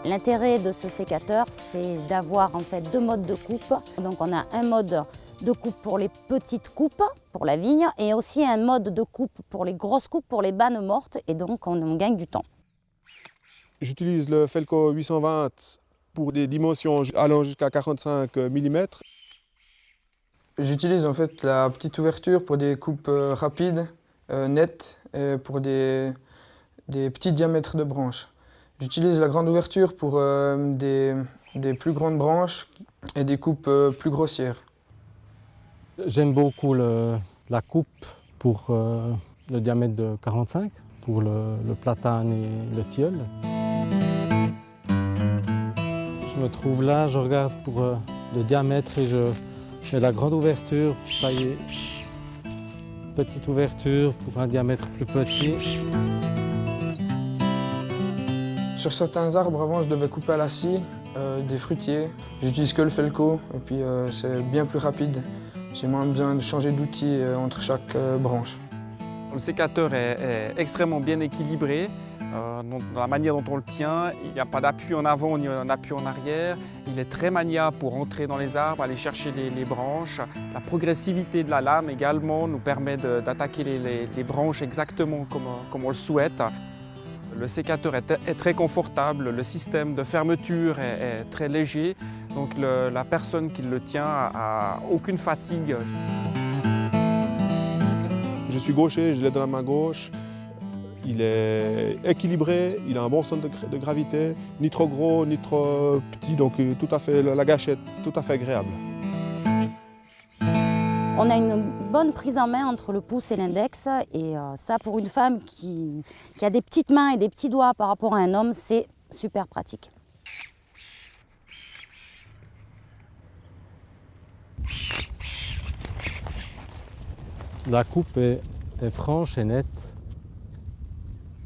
L'intérêt de ce sécateur, c'est d'avoir en fait deux modes de coupe. Donc on a un mode de coupe pour les petites coupes, pour la vigne, et aussi un mode de coupe pour les grosses coupes, pour les bannes mortes, et donc on gagne du temps. J'utilise le Felco 820 pour des dimensions allant jusqu'à 45 mm. J'utilise en fait la petite ouverture pour des coupes rapides, nettes, et pour des petits diamètres de branches. J'utilise la grande ouverture pour des plus grandes branches et des coupes plus grossières. J'aime beaucoup la coupe pour le diamètre de 45, pour le platane et le tilleul. Je me trouve là, je regarde pour le diamètre et je fais la grande ouverture pour tailler. Petite ouverture pour un diamètre plus petit. Sur certains arbres, avant, je devais couper à la scie, des fruitiers. J'utilise que le Felco et puis c'est bien plus rapide. J'ai moins besoin de changer d'outil entre chaque branche. Le sécateur est extrêmement bien équilibré. Dans la manière dont on le tient, il n'y a pas d'appui en avant ni un appui en arrière. Il est très maniable pour entrer dans les arbres, aller chercher les branches. La progressivité de la lame également nous permet d'attaquer les branches exactement comme on le souhaite. Le sécateur est très confortable, le système de fermeture est très léger, donc la personne qui le tient a aucune fatigue. Je suis gaucher, je l'ai dans la main gauche. Il est équilibré, il a un bon centre de gravité, ni trop gros, ni trop petit, donc tout à fait, la gâchette, tout à fait agréable. On a une bonne prise en main entre le pouce et l'index, et ça pour une femme qui a des petites mains et des petits doigts par rapport à un homme, c'est super pratique. La coupe est franche et nette.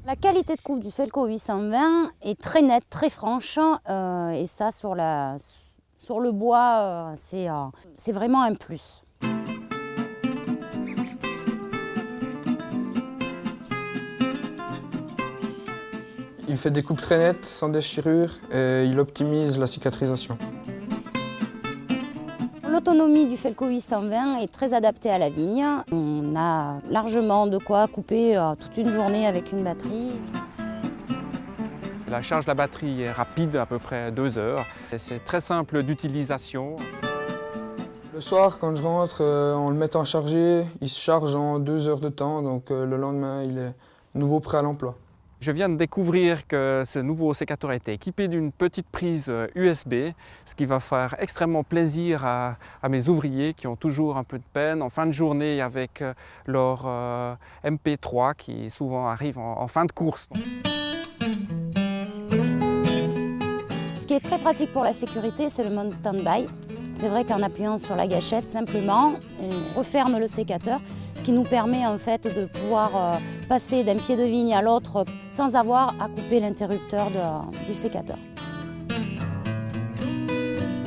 La qualité de coupe du Felco 820 est très nette, très franche, et ça sur le bois, c'est vraiment un plus. Il fait des coupes très nettes, sans déchirure, et il optimise la cicatrisation. L'autonomie du Felco 820 est très adaptée à la vigne. On a largement de quoi couper toute une journée avec une batterie. La charge de la batterie est rapide, à peu près 2 heures. C'est très simple d'utilisation. Le soir, quand je rentre, en le mettant chargé, il se charge en 2 heures de temps, donc le lendemain, il est nouveau prêt à l'emploi. Je viens de découvrir que ce nouveau sécateur a été équipé d'une petite prise USB, ce qui va faire extrêmement plaisir à mes ouvriers qui ont toujours un peu de peine en fin de journée avec leur MP3 qui souvent arrive en fin de course. Ce qui est très pratique pour la sécurité, c'est le mode stand-by. C'est vrai qu'en appuyant sur la gâchette, simplement, on referme le sécateur, ce qui nous permet en fait de pouvoir passer d'un pied de vigne à l'autre sans avoir à couper l'interrupteur du sécateur.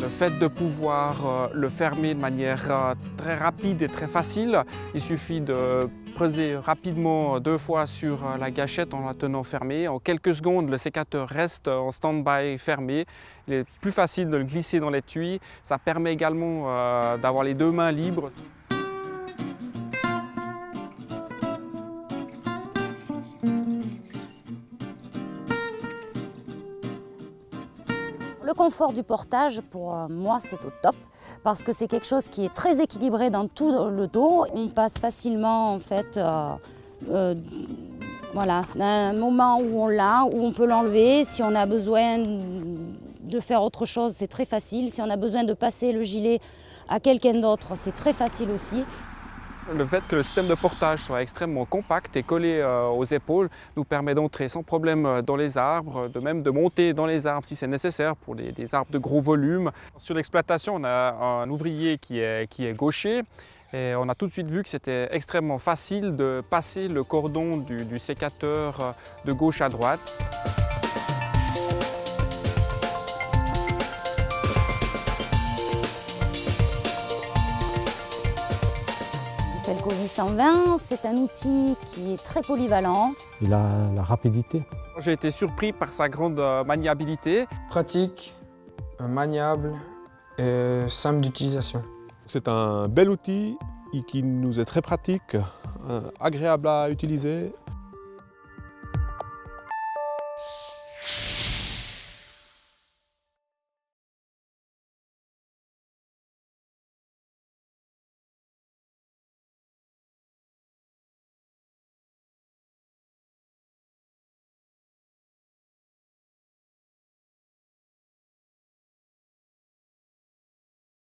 Le fait de pouvoir le fermer de manière très rapide et très facile, il suffit de peser rapidement 2 fois sur la gâchette en la tenant fermée. En quelques secondes, le sécateur reste en stand-by fermé. Il est plus facile de le glisser dans l'étui. Ça permet également d'avoir les 2 mains libres. Le confort du portage, pour moi, c'est au top, parce que c'est quelque chose qui est très équilibré dans tout le dos. On passe facilement, en fait, voilà, d'un moment où on l'a, où on peut l'enlever. Si on a besoin de faire autre chose, c'est très facile. Si on a besoin de passer le gilet à quelqu'un d'autre, c'est très facile aussi. Le fait que le système de portage soit extrêmement compact et collé aux épaules nous permet d'entrer sans problème dans les arbres, de même de monter dans les arbres si c'est nécessaire pour des arbres de gros volume. Sur l'exploitation, on a un ouvrier qui est gaucher et on a tout de suite vu que c'était extrêmement facile de passer le cordon du sécateur de gauche à droite. Le Felco 820, c'est un outil qui est très polyvalent. Il a la rapidité. J'ai été surpris par sa grande maniabilité. Pratique, maniable et simple d'utilisation. C'est un bel outil qui nous est très pratique, agréable à utiliser